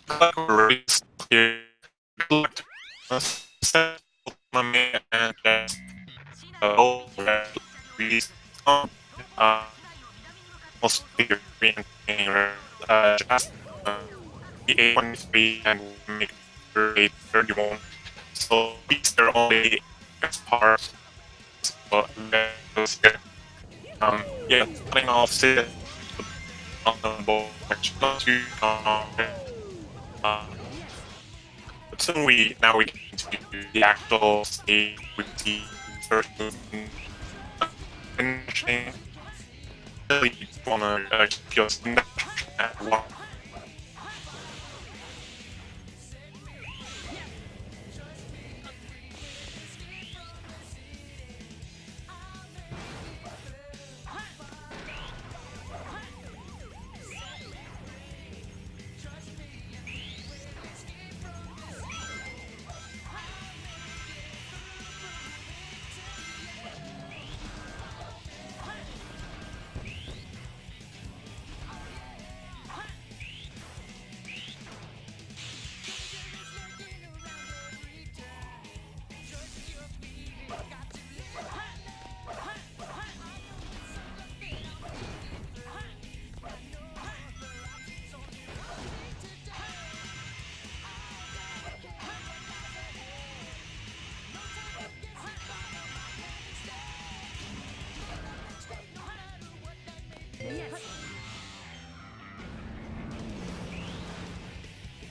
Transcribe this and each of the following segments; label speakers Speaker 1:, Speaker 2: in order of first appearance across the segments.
Speaker 1: like we're here. Good luck to us. And also just the 823 and make 831. So these are only part. So yeah, starting off on the board, not too but soon we get into the actual stage with the first movement. Finishing, really wanna keep your at one.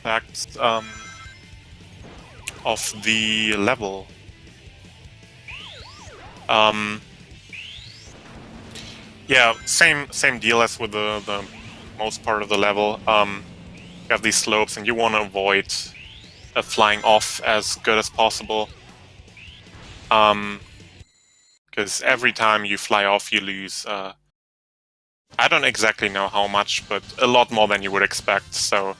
Speaker 1: Facts of the level. Yeah, same deal as with the most part of the level. You have these slopes, and you want to avoid flying off as good as possible. Because every time you fly off, you lose. I don't exactly know how much, but a lot more than you would expect. So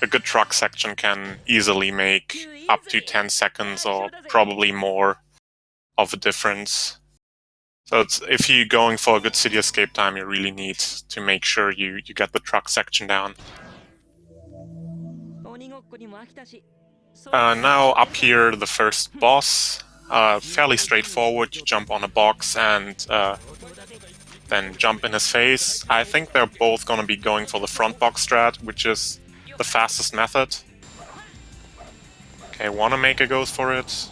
Speaker 1: a good truck section can easily make up to 10 seconds or probably more of a difference. So if you're going for a good city escape time, you really need to make sure you get the truck section down. Now up here, the first boss. Fairly straightforward. You jump on a box and then jump in his face. I think they're both going to be going for the front box strat, which is the fastest method. Okay, Wanamaker goes for it.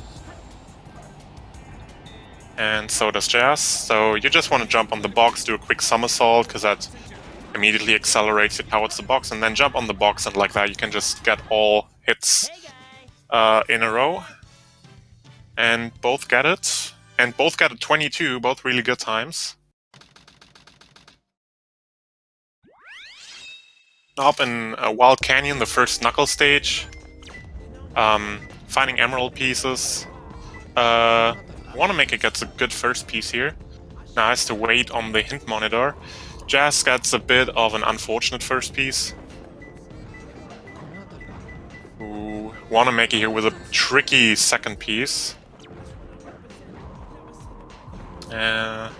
Speaker 1: And so does Jazz. So you just want to jump on the box, do a quick somersault, because that immediately accelerates you towards the box, and then jump on the box, and like that you can just get all hits in a row. And both get it. And both get a 22, both really good times. Up in Wild Canyon, the first knuckle stage. Finding emerald pieces. Wanamaker gets a good first piece here. Now has to wait on the hint monitor. Jazz gets a bit of an unfortunate first piece. Ooh, Wanamaker here with a tricky second piece. And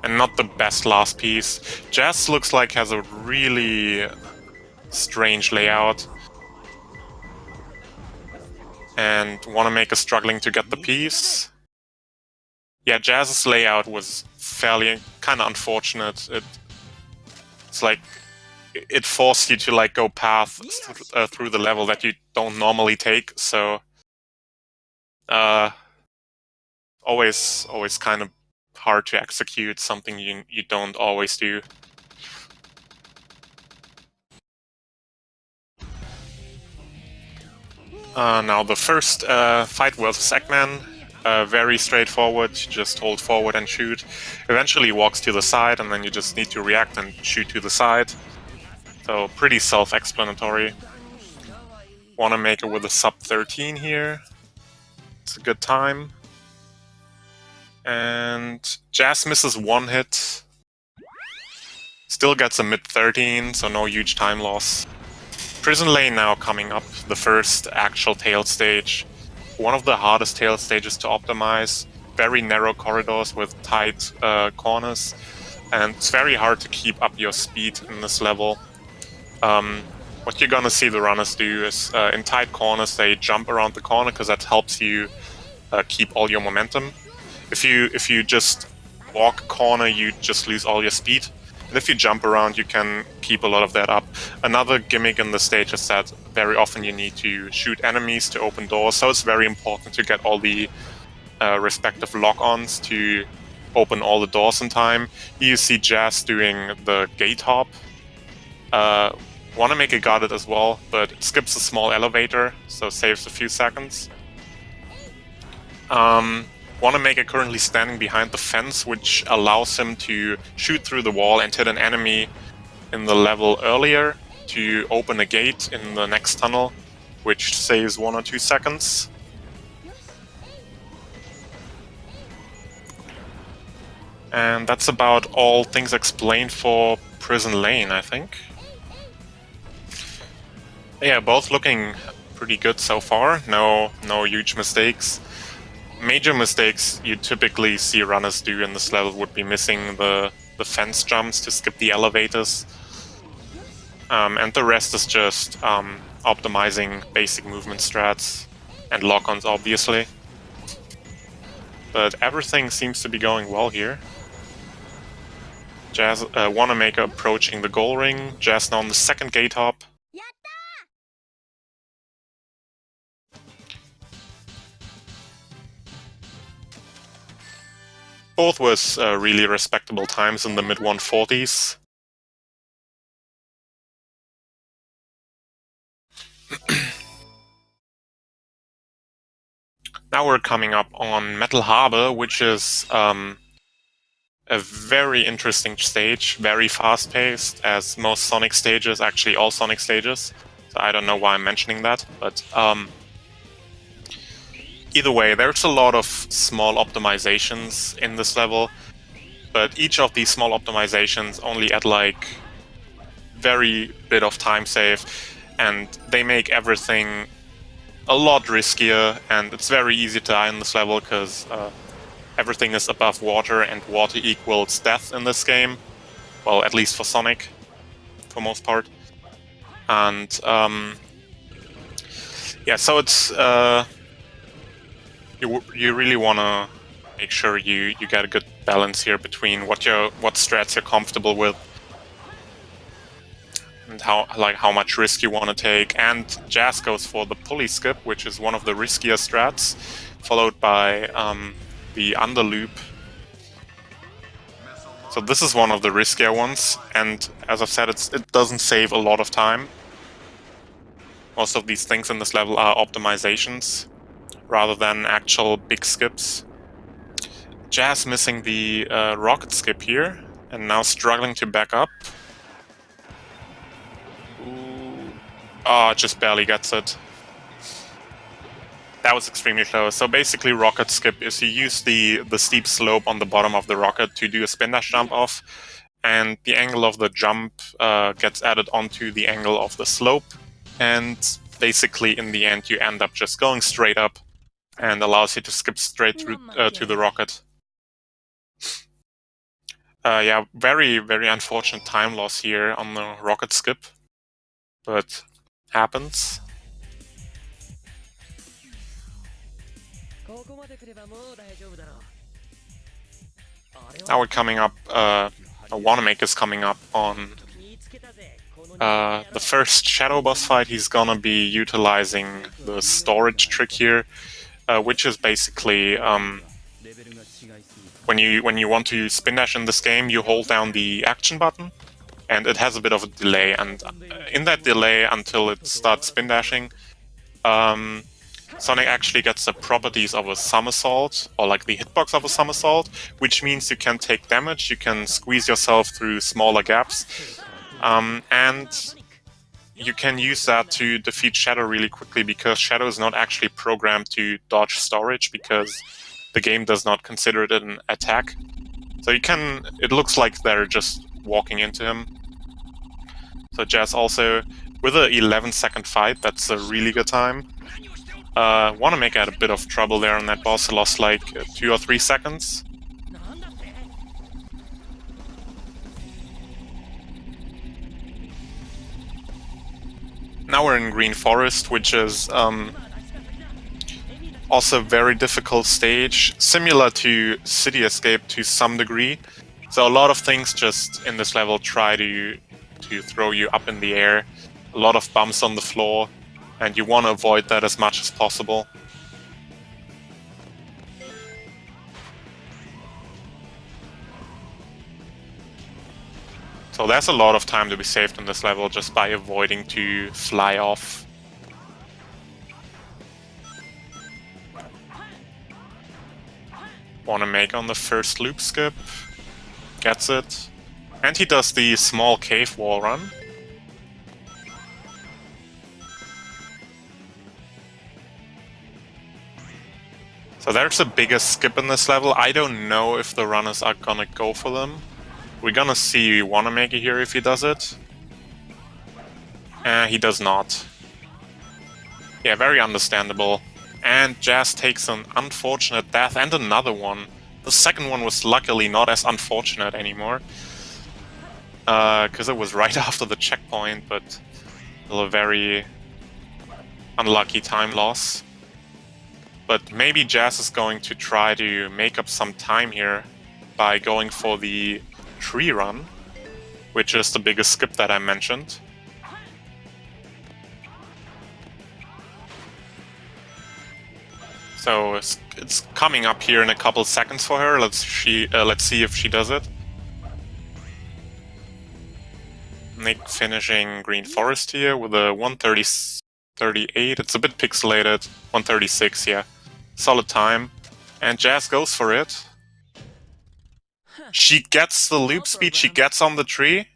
Speaker 1: not the best last piece. Jazz looks like has a really strange layout. And Wanamaker struggling to get the piece. Yeah, Jazz's layout was fairly kind of unfortunate. It's like it forced you to like go path through the level that you don't normally take. So always kind of hard to execute something you don't always do. Now the first fight versus Eggman, very straightforward. You just hold forward and shoot. Eventually he walks to the side, and then you just need to react and shoot to the side. So pretty self-explanatory. Wanamaker with a sub 13 here. It's a good time. And Jazz misses one hit. Still gets a mid 13, so no huge time loss. Prison Lane now coming up, the first actual tail stage. One of the hardest tail stages to optimize. Very narrow corridors with tight corners. And it's very hard to keep up your speed in this level. what you're gonna see the runners do is in tight corners they jump around the corner because that helps you keep all your momentum. If you just walk a corner, you just lose all your speed. And if you jump around, you can keep a lot of that up. Another gimmick in the stage is that very often you need to shoot enemies to open doors, so it's very important to get all the respective lock-ons to open all the doors in time. Here you see Jazz doing the gate hop. Want to make it guarded as well, but it skips a small elevator, so saves a few seconds. Wanamaker currently standing behind the fence, which allows him to shoot through the wall and hit an enemy in the level earlier to open a gate in the next tunnel, which saves 1 or 2 seconds. And that's about all things explained for Prison Lane, I think. Yeah, both looking pretty good so far. No huge mistakes. Major mistakes you typically see runners do in this level would be missing the fence jumps to skip the elevators. And the rest is just optimizing basic movement strats and lock-ons, obviously. But everything seems to be going well here. Jazz, Wanamaker approaching the goal ring. Jazz now on the second gate hop. Both with really respectable times in the mid-140s. Now we're coming up on Metal Harbor, which is a very interesting stage, very fast-paced, as most Sonic stages, actually all Sonic stages. So I don't know why I'm mentioning that, but either way, there's a lot of small optimizations in this level, but each of these small optimizations only add like very bit of time save, and they make everything a lot riskier, and it's very easy to die in this level because everything is above water, and water equals death in this game. Well, at least for Sonic, for most part. And yeah, so it's you really want to make sure you get a good balance here between what strats you're comfortable with and how much risk you want to take. And Jazz goes for the pulley skip, which is one of the riskier strats, followed by the underloop. So this is one of the riskier ones, and as I've said, it doesn't save a lot of time. Most of these things in this level are optimizations rather than actual big skips. Jazz missing the rocket skip here, and now struggling to back up. Ooh. Oh, just barely gets it. That was extremely close. So basically rocket skip is you use the steep slope on the bottom of the rocket to do a spin dash jump off, and the angle of the jump gets added onto the angle of the slope, and basically in the end you end up just going straight up, and allows you to skip straight through to the rocket. Yeah, very, very unfortunate time loss here on the rocket skip, but happens. Now we're coming up, Wanamaker's coming up on the first Shadow boss fight. He's gonna be utilizing the storage trick here, which is basically when you want to spin dash in this game, you hold down the action button, and it has a bit of a delay, and in that delay until it starts spin dashing, Sonic actually gets the properties of a somersault, or like the hitbox of a somersault, which means you can take damage, you can squeeze yourself through smaller gaps, and you can use that to defeat Shadow really quickly, because Shadow is not actually programmed to dodge storage, because the game does not consider it an attack. So you can, it looks like they're just walking into him. So Jazz also, with a 11-second fight, that's a really good time. Wanamaker had a bit of trouble there on that boss, lost like 2 or 3 seconds. Now we're in Green Forest, which is also a very difficult stage, similar to City Escape to some degree. So a lot of things just in this level try to throw you up in the air. A lot of bumps on the floor, and you want to avoid that as much as possible. So there's a lot of time to be saved in this level just by avoiding to fly off. Want to make on the first loop skip. Gets it. And he does the small cave wall run. So there's a bigger skip in this level. I don't know if the runners are gonna go for them. We're gonna see Wanamaker here if he does it. He does not. Yeah, very understandable. And Jazz takes an unfortunate death and another one. The second one was luckily not as unfortunate anymore. Because it was right after the checkpoint, but still a very unlucky time loss. But maybe Jazz is going to try to make up some time here by going for the tree run, which is the biggest skip that I mentioned. So it's coming up here in a couple seconds for her. Let's see if she does it. Nick finishing Green Forest here with a 1:38. It's a bit pixelated. 1:36, yeah. Solid time. And Jazz goes for it. She gets the loop speed, she gets on the tree.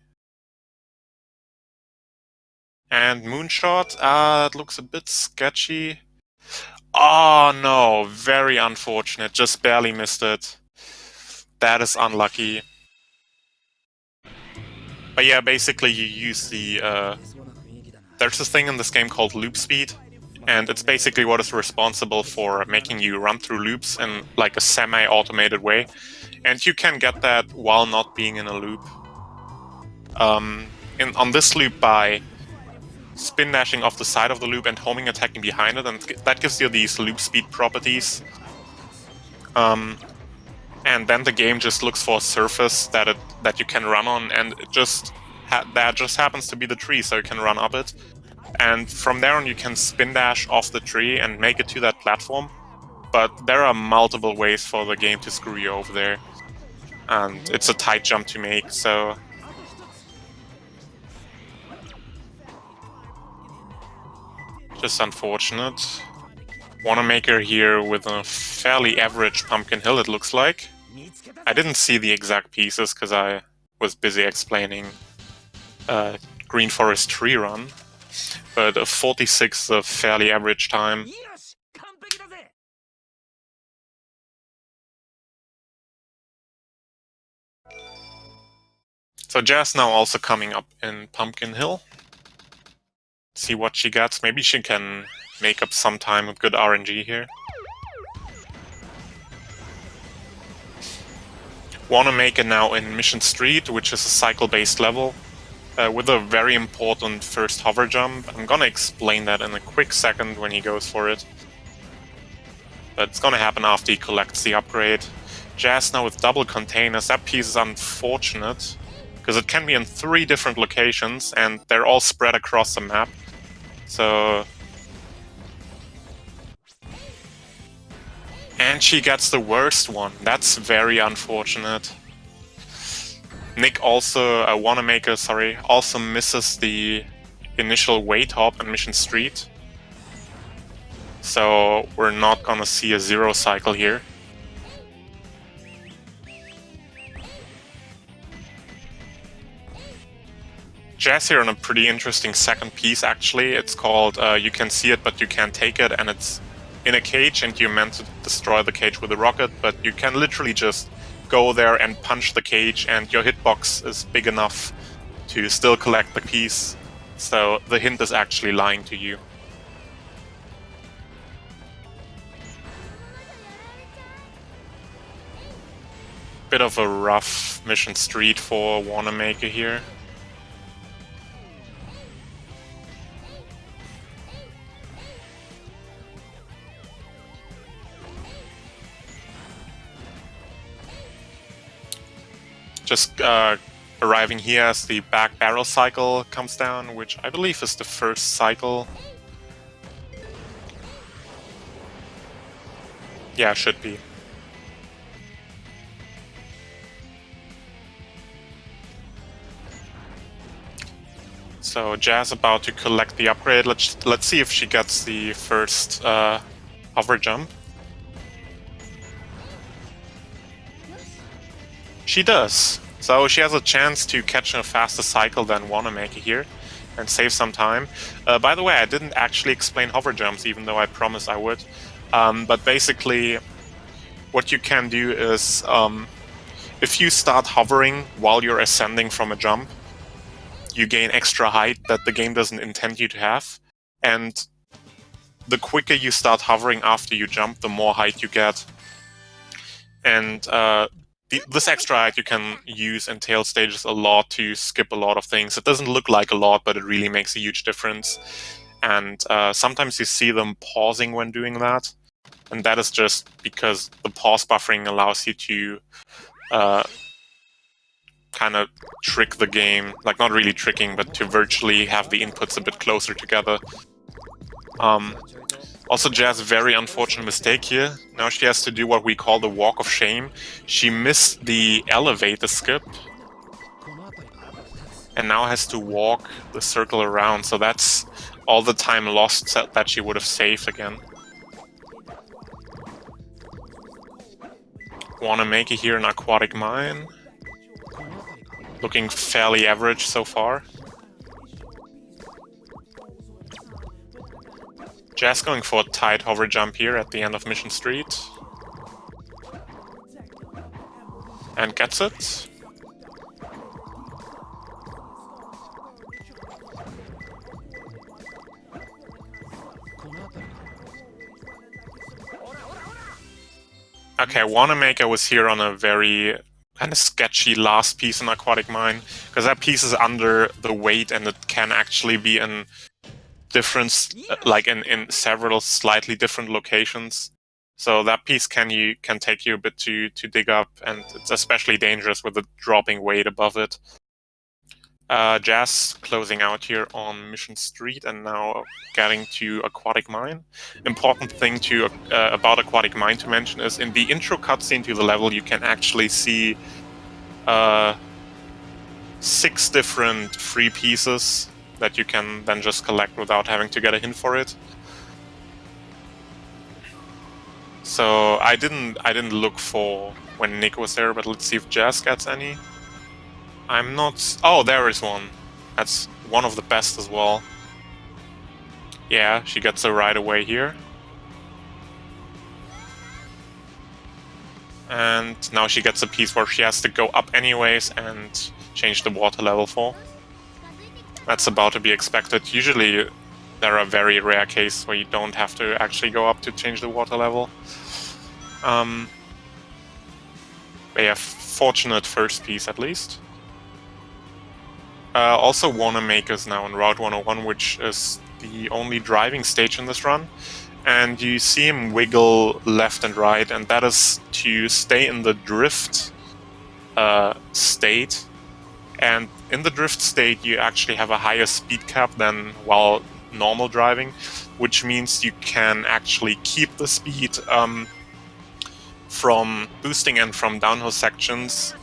Speaker 1: And Moonshot, it looks a bit sketchy. Oh no, very unfortunate, just barely missed it. That is unlucky. But yeah, basically you use the... there's this thing in this game called loop speed, and it's basically what is responsible for making you run through loops in like a semi-automated way. And you can get that while not being in a loop. On this loop by spin dashing off the side of the loop and homing attacking behind it, and that gives you these loop speed properties. And then the game just looks for a surface that you can run on, and it just that just happens to be the tree, so you can run up it. And from there on you can spin dash off the tree and make it to that platform. But there are multiple ways for the game to screw you over there. And it's a tight jump to make, so... just unfortunate. Wanamaker here with a fairly average Pumpkin Hill, it looks like. I didn't see the exact pieces because I was busy explaining Green Forest tree run. But a 46 is a fairly average time. So Jazz now also coming up in Pumpkin Hill. See what she gets. Maybe she can make up some time with good RNG here. Wanamaker now in Mission Street, which is a cycle-based level, with a very important first hover jump. I'm gonna explain that in a quick second when he goes for it. But it's gonna happen after he collects the upgrade. Jazz now with double containers. That piece is unfortunate, because it can be in 3 different locations, and they're all spread across the map. So... and she gets the worst one. That's very unfortunate. Nick also, Wanamaker, sorry, also misses the initial weight hop in Mission Street. So we're not gonna see a 0 cycle here. Jazz here on a pretty interesting second piece, actually. It's called You Can See It But You Can't Take It, and it's in a cage, and you're meant to destroy the cage with a rocket, but you can literally just go there and punch the cage, and your hitbox is big enough to still collect the piece. So the hint is actually lying to you. Bit of a rough Mission Street for Wanamaker here. Just arriving here as the back barrel cycle comes down, which I believe is the first cycle. Yeah, should be. So Jazz about to collect the upgrade. Let's see if she gets the first hover jump. She does. So she has a chance to catch a faster cycle than Wanamaker here and save some time. By the way, I didn't actually explain hover jumps, even though I promised I would. But basically, what you can do is, if you start hovering while you're ascending from a jump, you gain extra height that the game doesn't intend you to have. And the quicker you start hovering after you jump, the more height you get. And this extra height you can use in tail stages a lot to skip a lot of things. It doesn't look like a lot, but it really makes a huge difference. And sometimes you see them pausing when doing that. And that is just because the pause buffering allows you to kind of trick the game. Like, not really tricking, but to virtually have the inputs a bit closer together. Also, Jazz, very unfortunate mistake here. Now she has to do what we call the walk of shame. She missed the elevator skip. And now has to walk the circle around. So that's all the time lost that she would have saved again. Wanna make it here an aquatic mine. Looking fairly average so far. Jazz going for a tight hover jump here at the end of Mission Street. And gets it. Okay, Wanamaker was here on a very kind of sketchy last piece in Aquatic Mine, because that piece is under the weight and it can actually be in different, like in several slightly different locations. So that piece can take you a bit to dig up, and it's especially dangerous with the dropping weight above it. Jazz closing out here on Mission Street and now getting to Aquatic Mine. Important thing about Aquatic Mine to mention is in the intro cutscene to the level you can actually see 6 different free pieces that you can then just collect without having to get a hint for it. So I didn't look for when Nick was there, but let's see if Jazz gets any. I'm not... Oh, there is one. That's one of the best as well. Yeah, she gets it right away here. And now she gets a piece where she has to go up anyways and change the water level for. That's about to be expected. Usually there are very rare cases where you don't have to actually go up to change the water level. But yeah, fortunate first piece at least. Also, Wanamaker's now on Route 101, which is the only driving stage in this run. And you see him wiggle left and right, and that is to stay in the drift state. And in the drift state, you actually have a higher speed cap than while normal driving, which means you can actually keep the speed from boosting and from downhill sections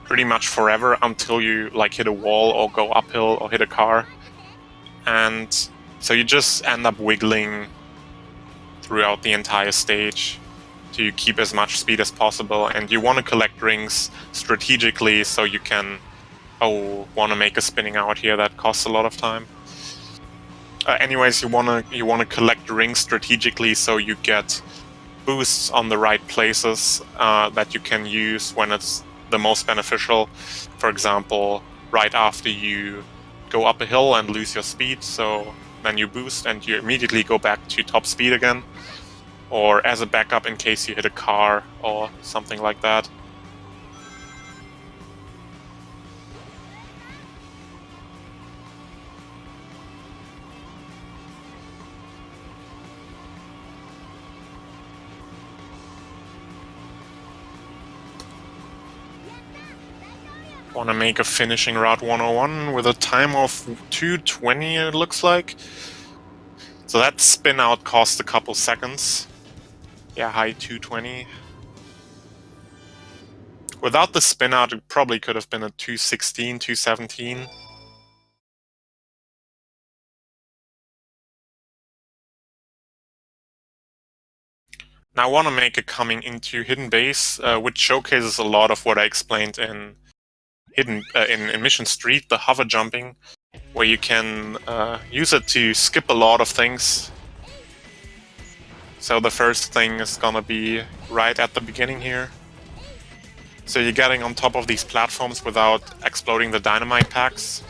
Speaker 1: pretty much forever until you like hit a wall or go uphill or hit a car. And so you just end up wiggling throughout the entire stage to keep as much speed as possible. And you want to collect rings strategically so you can want to make a spinning out here that costs a lot of time. Anyways, you want to collect rings strategically so you get boosts on the right places that you can use when it's the most beneficial. For example, right after you go up a hill and lose your speed, so then you boost and you immediately go back to top speed again, or as a backup in case you hit a car or something like that. Want to make a finishing Route 101 with a time of 2:20, it looks like. So that spin out cost a couple seconds. Yeah, high 2:20. Without the spin out, it probably could have been a 2:16, 2:17. Now I want to make a coming into hidden base, which showcases a lot of what I explained in in Mission Street, the hover jumping, where you can use it to skip a lot of things. So the first thing is gonna be right at the beginning here. So you're getting on top of these platforms without exploding the dynamite packs.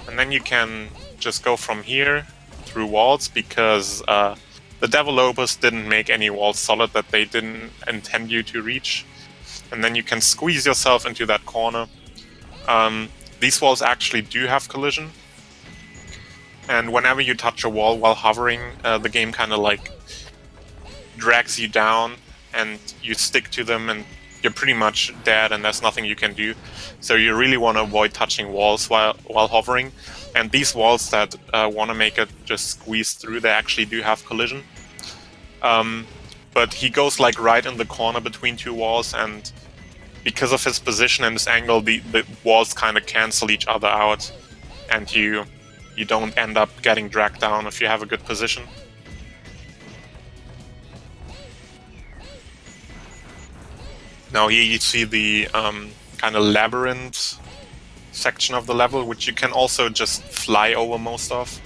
Speaker 1: And then you can just go from here through walls, because the developers didn't make any walls solid that they didn't intend you to reach. And then you can squeeze yourself into that corner. These walls actually do have collision. And whenever you touch a wall while hovering, the game kind of like drags you down and you stick to them and you're pretty much dead and there's nothing you can do. So you really want to avoid touching walls while hovering. And these walls that want to make it just squeeze through, they actually do have collision. But he goes like right in the corner between two walls, and because of his position and his angle, the walls kind of cancel each other out, and you don't end up getting dragged down if you have a good position. Now here you see the kind of labyrinth section of the level, which you can also just fly over most of.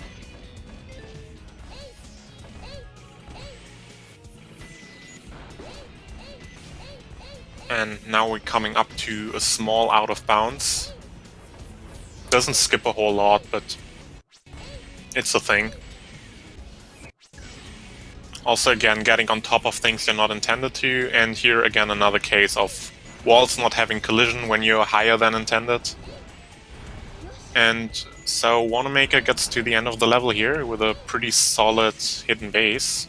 Speaker 1: And now we're coming up to a small out of bounds. Doesn't skip a whole lot, but it's a thing. Also, again, getting on top of things you're not intended to, and here again another case of walls not having collision when you're higher than intended. And so Wanamaker gets to the end of the level here with a pretty solid hidden base.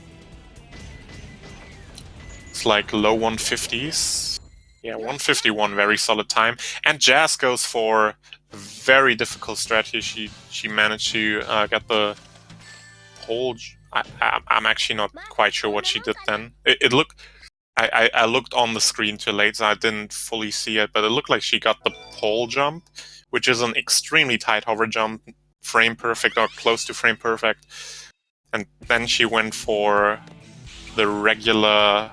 Speaker 1: It's like low 150s. Yeah, 151, very solid time. And Jazz goes for a very difficult strategy. She managed to get the whole... I'm actually not quite sure what she did then. It looked... I looked on the screen too late, so I didn't fully see it, but it looked like she got the pole jump, which is an extremely tight hover jump, frame perfect or close to frame perfect. And then she went for the regular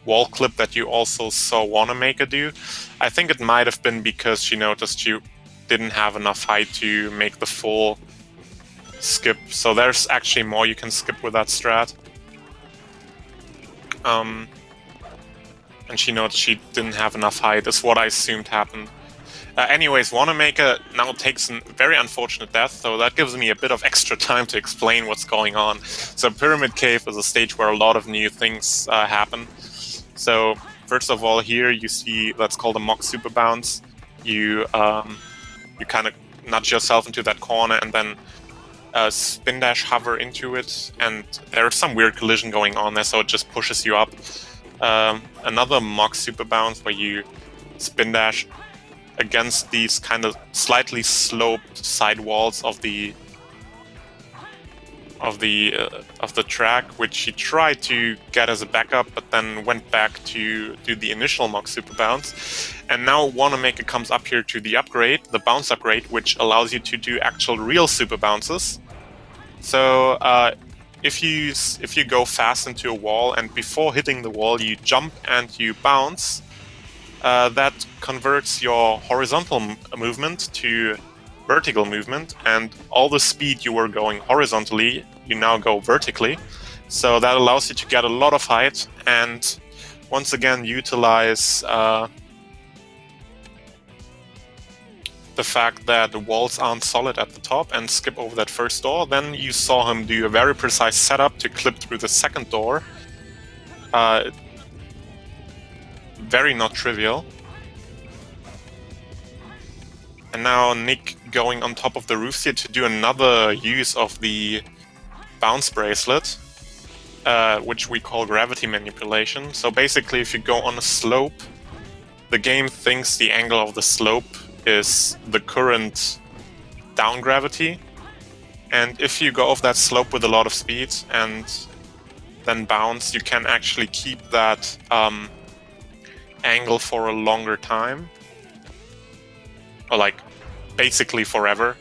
Speaker 1: wall clip that you also saw Wanamaker do. I think it might have been because she noticed she didn't have enough height to make the full skip. So there's actually more you can skip with that strat. And she noticed she didn't have enough height, is what I assumed happened. Anyways, Wanamaker now takes a very unfortunate death, so that gives me a bit of extra time to explain what's going on. So Pyramid Cave is a stage where a lot of new things happen. So first of all, here you see, that's called a mock super bounce. You kind of nudge yourself into that corner and then spin dash hover into it, and there's some weird collision going on there, so it just pushes you up. Another mock super bounce where you spin dash against these kind of slightly sloped side walls of the track, which he tried to get as a backup, but then went back to do the initial mock super bounce. And now Wanamaker comes up here to the upgrade, the bounce upgrade, which allows you to do actual real super bounces. So if you go fast into a wall and before hitting the wall you jump and you bounce, that converts your horizontal movement to vertical movement, and all the speed you were going horizontally, you now go vertically. So that allows you to get a lot of height and once again utilize the fact that the walls aren't solid at the top and skip over that first door. Then you saw him do a very precise setup to clip through the second door. Very not trivial. And now Nick going on top of the roofs here to do another use of the bounce bracelet, which we call gravity manipulation. So basically if you go on a slope, the game thinks the angle of the slope is the current down gravity, and if you go off that slope with a lot of speed and then bounce, you can actually keep that angle for a longer time, or like basically forever,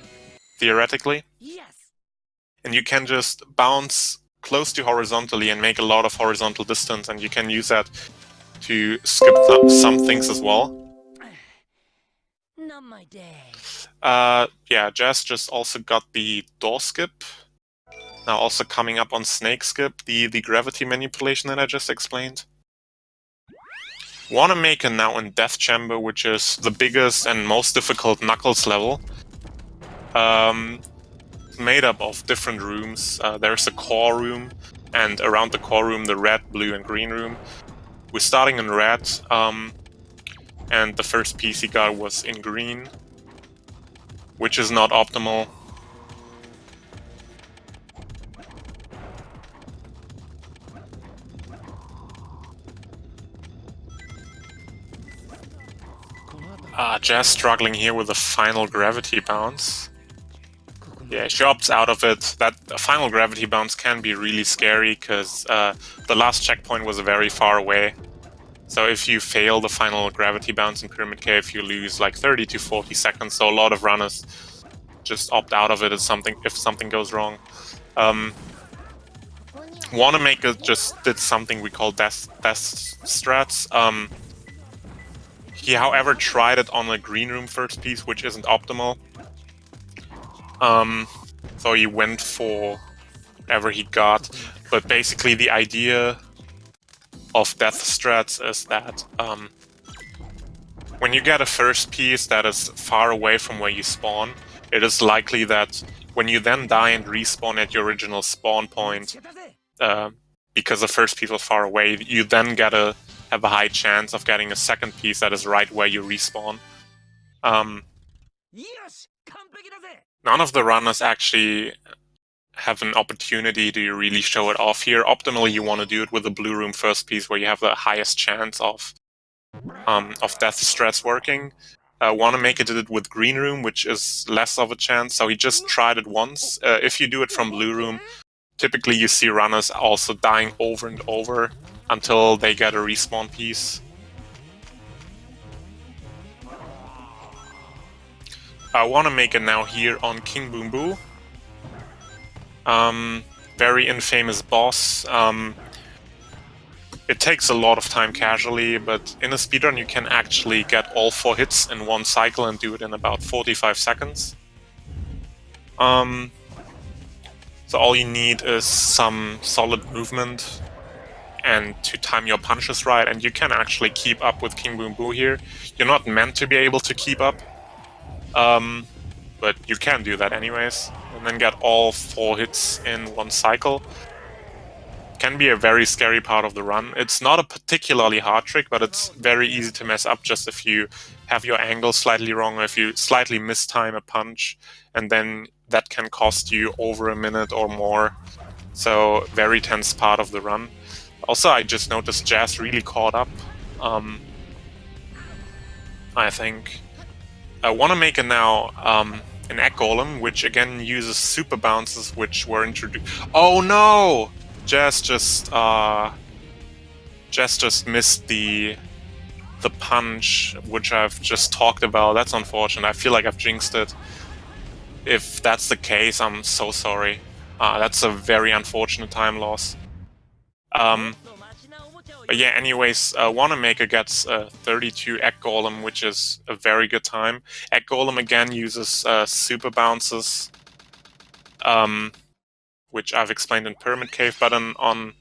Speaker 1: theoretically.
Speaker 2: Yes.
Speaker 1: And you can just bounce close to horizontally and make a lot of horizontal distance, and you can use that to skip some things as well.
Speaker 2: Not my day.
Speaker 1: Yeah, Jazz just also got the door skip. Now also coming up on snake skip, the gravity manipulation that I just explained. Wanna make it now in Death Chamber, which is the biggest and most difficult Knuckles level. Made up of different rooms. There's a core room, and around the core room the red, blue and green room. We're starting in red, and the first piece he got was in green, which is not optimal. Jazz struggling here with the final gravity bounce. Yeah, she opts out of it. That final gravity bounce can be really scary because the last checkpoint was very far away. So if you fail the final gravity bounce in Pyramid Cave, you lose like 30 to 40 seconds. So a lot of runners just opt out of it if something goes wrong. Wanamaker just did something we call death strats. He, however, tried it on a green room first piece, which isn't optimal. So he went for whatever he got. But basically the idea of death strats is that when you get a first piece that is far away from where you spawn, it is likely that when you then die and respawn at your original spawn point, because the first piece was far away, you then have a high chance of getting a second piece that is right where you respawn. None of the runners actually have an opportunity to really show it off here. Optimally, you want to do it with the blue room first piece, where you have the highest chance of death strats working. Wanamaker did it with green room, which is less of a chance, so he just tried it once. If you do it from blue room, typically you see runners also dying over and over until they get a respawn piece. I want to make it now here on King Bumbu. Very infamous boss. It takes a lot of time casually, but in a speedrun you can actually get all 4 hits in one cycle and do it in about 45 seconds. So all you need is some solid movement and to time your punches right, and you can actually keep up with King Bumbu here. You're not meant to be able to keep up, but you can do that anyways, and then get all 4 hits in one cycle. Can be a very scary part of the run. It's not a particularly hard trick, but it's very easy to mess up just if you have your angle slightly wrong, or if you slightly mistime a punch, and then that can cost you over a minute or more. So very tense part of the run. Also, I just noticed Jazz really caught up. I think. I want to make it now an Egg Golem, which again uses super bounces, which were introduced. Oh no! Jazz just missed the punch, which I've just talked about. That's unfortunate. I feel like I've jinxed it. If that's the case, I'm so sorry. That's a very unfortunate time loss. But yeah, anyways, Wanamaker gets 32 Egg Golem, which is a very good time. Egg Golem again uses super bounces, which I've explained in Pyramid Cave, but on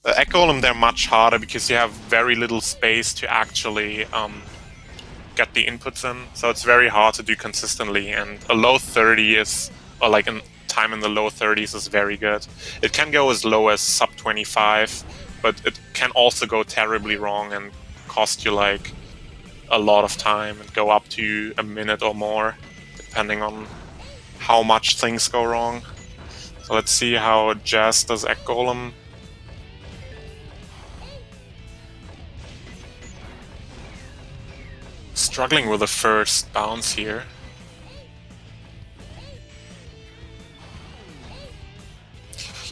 Speaker 1: Egg Golem they're much harder because you have very little space to actually get the inputs in, so it's very hard to do consistently, and a low 30 is, or like a time in the low 30s is very good. It can go as low as sub 25, but it can also go terribly wrong and cost you like a lot of time and go up to a minute or more, depending on how much things go wrong. So let's see how Jazz does Egg Golem. Struggling with the first bounce here.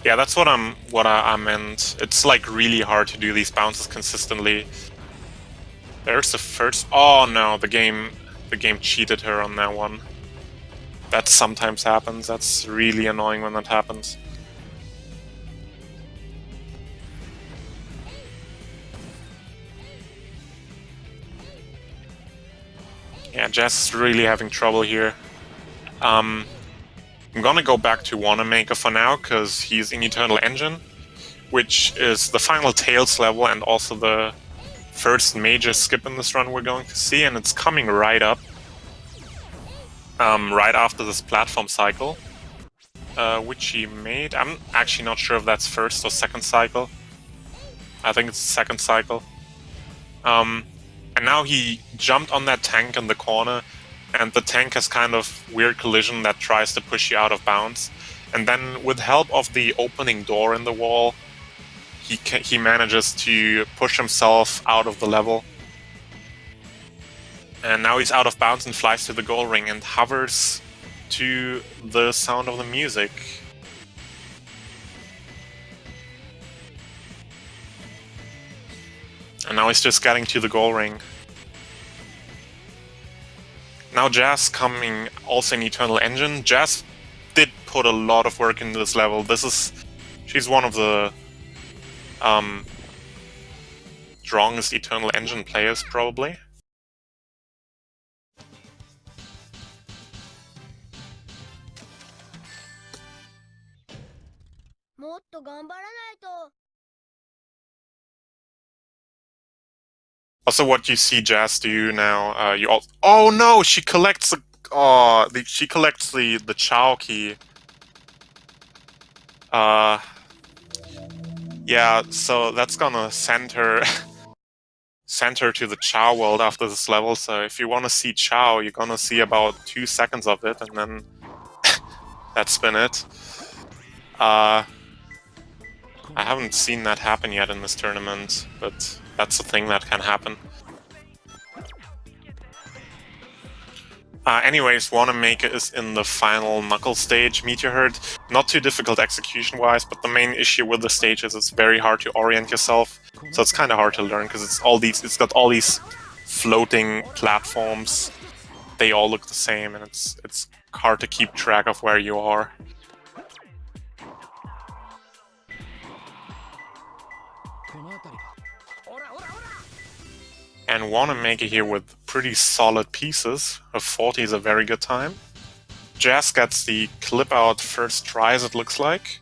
Speaker 1: Yeah, that's what I meant. It's like really hard to do these bounces consistently. There's the first. Oh no, the game cheated her on that one. That sometimes happens. That's really annoying when that happens. Yeah, Jazz is really having trouble here. I'm gonna go back to Wanamaker for now, because he's in Eternal Engine, which is the final Tails level and also the first major skip in this run we're going to see, and it's coming right up. Right after this platform cycle, which he made. I'm actually not sure if that's first or second cycle. I think it's second cycle. And now he jumped on that tank in the corner, and the tank has kind of weird collision that tries to push you out of bounds. And then with help of the opening door in the wall, he manages to push himself out of the level. And now he's out of bounds and flies to the goal ring and hovers to the sound of the music. And now he's just getting to the goal ring. Now Jazz coming also in Eternal Engine. Jazz did put a lot of work into this level. She's one of the strongest Eternal Engine players, probably. Also, what you see Jazz do now, oh no, she collects she collects the Chao key. Yeah, so that's gonna send her to the Chao world after this level. So if you want to see Chao, you're gonna see about 2 seconds of it, and then that's been it. I haven't seen that happen yet in this tournament, but that's a thing that can happen. Anyways, Wanamaker is in the final Knuckle stage, Meteor Herd. Not too difficult execution-wise, but the main issue with the stage is it's very hard to orient yourself. So it's kind of hard to learn, because it's got all these floating platforms. They all look the same, and it's hard to keep track of where you are. And Wanamaker here with pretty solid pieces. A 40 is a very good time. Jazz gets the clip out first try, as it looks like.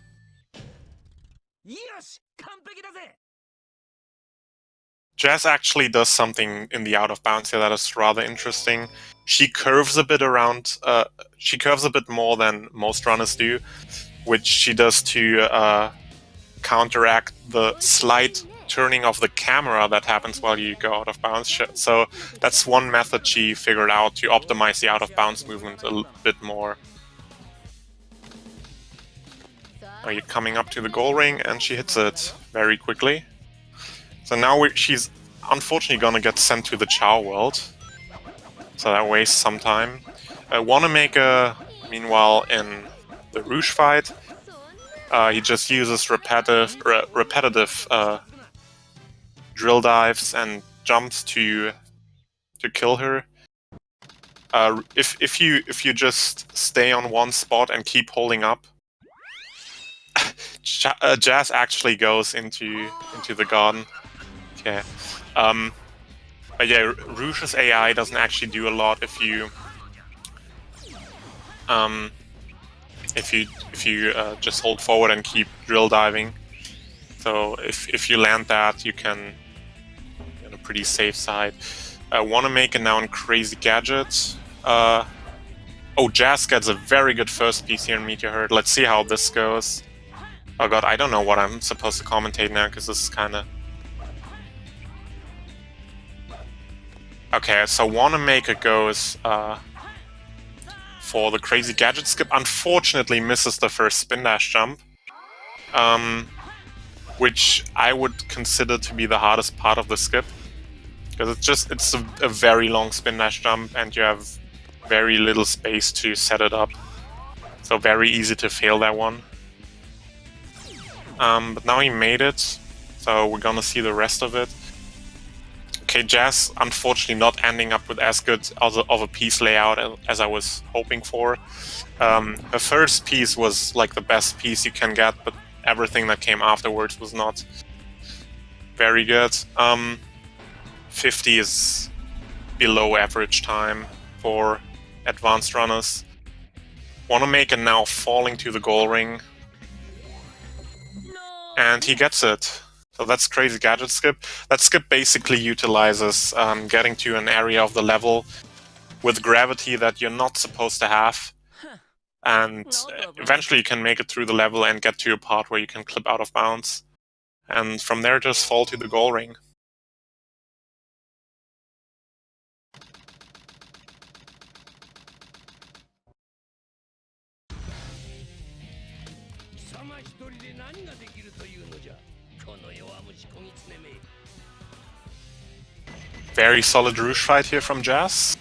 Speaker 1: Jazz actually does something in the out of bounds here that is rather interesting. She curves a bit around. She curves a bit more than most runners do, which she does to counteract the slight turning of the camera that happens while you go out of bounds. So that's one method she figured out to optimize the out of bounds movement a bit more. Now you're coming up to the goal ring, and she hits it very quickly. So now she's unfortunately gonna get sent to the Chao world. So that wastes some time. Wanamaker, meanwhile, in the Rouge fight, he just uses repetitive drill dives and jumps to kill her. If you just stay on one spot and keep holding up, Jazz actually goes into the garden. Okay. But yeah, Rouge's AI doesn't actually do a lot if you just hold forward and keep drill diving. So if you land that, you can get a pretty safe side. Wanamaker now in Crazy Gadget. Oh, Jazz gets a very good first piece here in Meteor Herd. Let's see how this goes. Oh god, I don't know what I'm supposed to commentate now, because this is kind of... Okay, so Wanamaker goes for the Crazy Gadget skip. Unfortunately misses the first spin dash jump, which I would consider to be the hardest part of the skip. Because it's a very long spin dash jump, and you have very little space to set it up. So very easy to fail that one. But now he made it, so we're gonna see the rest of it. Okay, Jazz unfortunately not ending up with as good of a piece layout as I was hoping for. Her first piece was like the best piece you can get, but everything that came afterwards was not very good. 50 is below average time for advanced runners. Wanamaker now falling to the goal ring. And he gets it. So that's Crazy Gadget Skip. That skip basically utilizes getting to an area of the level with gravity that you're not supposed to have. And eventually you can make it through the level and get to a part where you can clip out of bounds. And from there just fall to the goal ring. Very solid Rouge fight here from Jazz.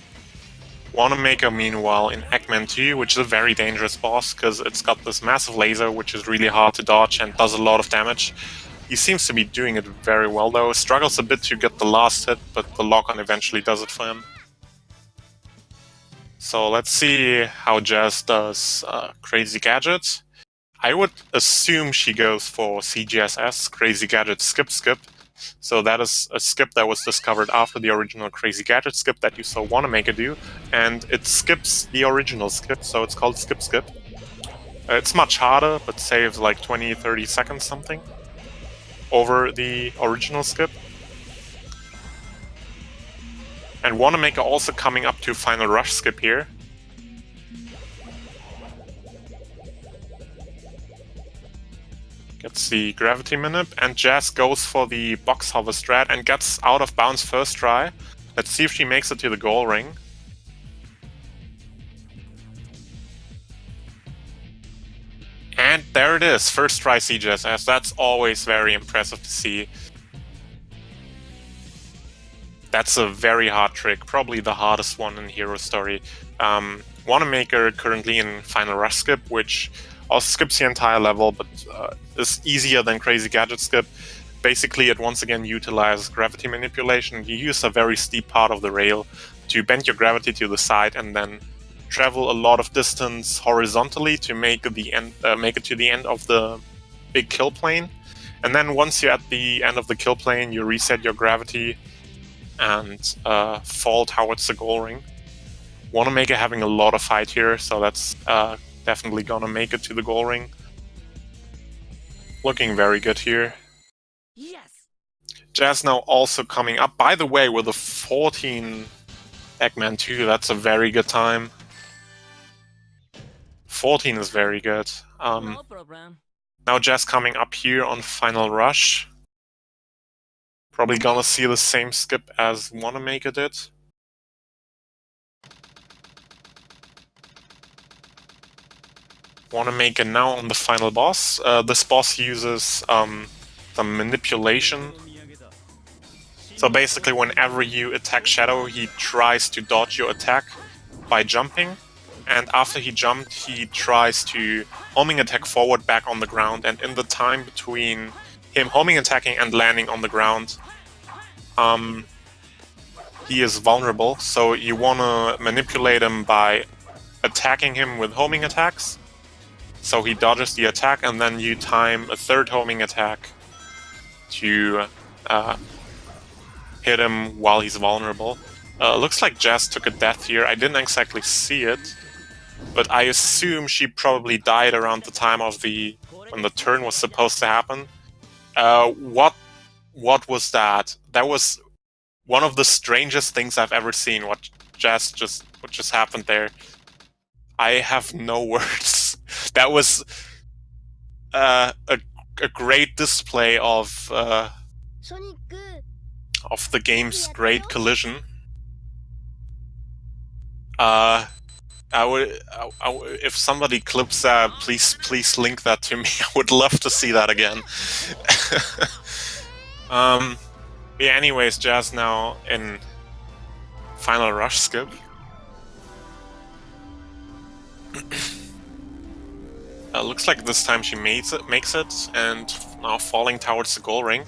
Speaker 1: Wanamaker, meanwhile, in Eggman 2, which is a very dangerous boss, because it's got this massive laser, which is really hard to dodge and does a lot of damage. He seems to be doing it very well, though. Struggles a bit to get the last hit, but the lock-on eventually does it for him. So let's see how Jazz does Crazy Gadget. I would assume she goes for CGSS, Crazy Gadget Skip Skip. So that is a skip that was discovered after the original Crazy Gadget skip that you saw Wanamaker do, and it skips the original skip, so it's called Skip Skip. It's much harder, but saves like 20-30 seconds something over the original skip. And Wanamaker also coming up to Final Rush skip here. Gets the gravity minute, and Jazz goes for the box hover strat and gets out of bounds first try. Let's see if she makes it to the goal ring. And there it is, first try CGSS. That's always very impressive to see. That's a very hard trick, probably the hardest one in Hero Story. Wanamaker currently in Final Rush skip, which also skips the entire level, but is easier than Crazy Gadget Skip. Basically, it once again utilizes gravity manipulation. You use a very steep part of the rail to bend your gravity to the side and then travel a lot of distance horizontally to make it to the end of the big kill plane. And then once you're at the end of the kill plane, you reset your gravity and fall towards the goal ring. Wanamaker having a lot of fight here, so that's definitely gonna make it to the goal ring. Looking very good here. Yes. Jazz now also coming up, by the way, with a 14 Eggman 2. That's a very good time. 14 is very good.
Speaker 2: No problem.
Speaker 1: Now Jazz coming up here on Final Rush. Probably gonna see the same skip as Wanamaker did. Wanamaker now on the final boss. This boss uses some manipulation. So basically whenever you attack Shadow, he tries to dodge your attack by jumping. And after he jumped, he tries to homing attack forward back on the ground. And in the time between him homing attacking and landing on the ground, he is vulnerable. So you want to manipulate him by attacking him with homing attacks. So he dodges the attack, and then you time a third homing attack to hit him while he's vulnerable. Looks like Jazz took a death here. I didn't exactly see it, but I assume she probably died around the time of when the turn was supposed to happen. What was that? That was one of the strangest things I've ever seen. What just happened there? I have no words. That was a great display of the game's great collision. If somebody clips that, please link that to me. I would love to see that again. Yeah, anyways, Jazz now in final rush skip. Looks like this time she makes it, and now falling towards the goal ring.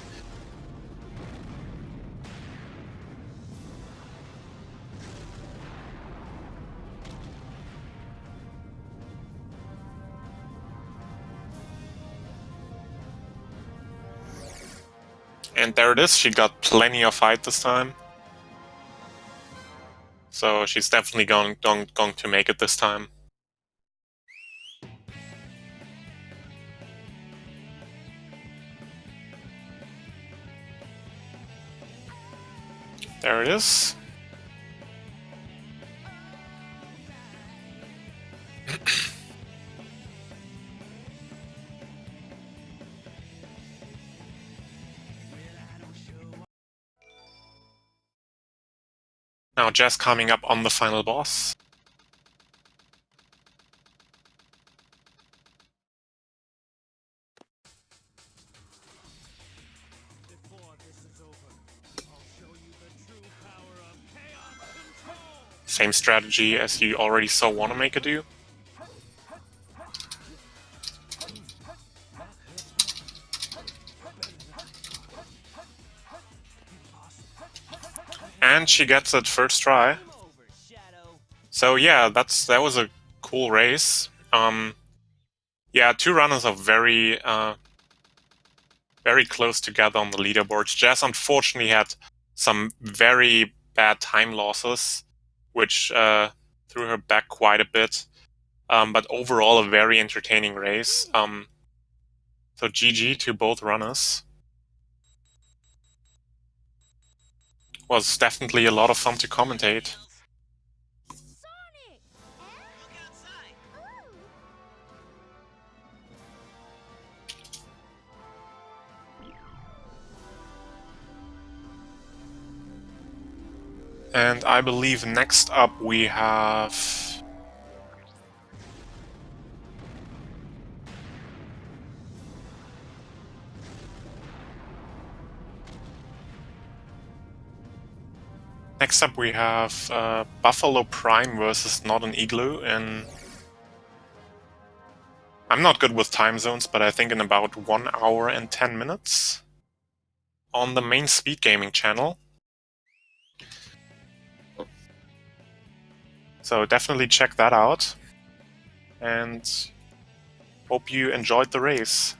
Speaker 1: And there it is, she got plenty of height this time. So she's definitely going to make it this time. There it is. Now Jazz coming up on the final boss. Same strategy as you already saw Wanamaker do. And she gets it first try. So yeah, that was a cool race. Yeah, two runners are very close together on the leaderboards. Jazz unfortunately had some very bad time losses, which threw her back quite a bit. But overall, a very entertaining race. So GG to both runners. Was definitely a lot of fun to commentate. And I believe next up we have... Next up we have Buffalo Prime versus Not an Igloo in... I'm not good with time zones, but I think in about 1 hour and 10 minutes on the main Speed Gaming channel. So definitely check that out, and hope you enjoyed the race.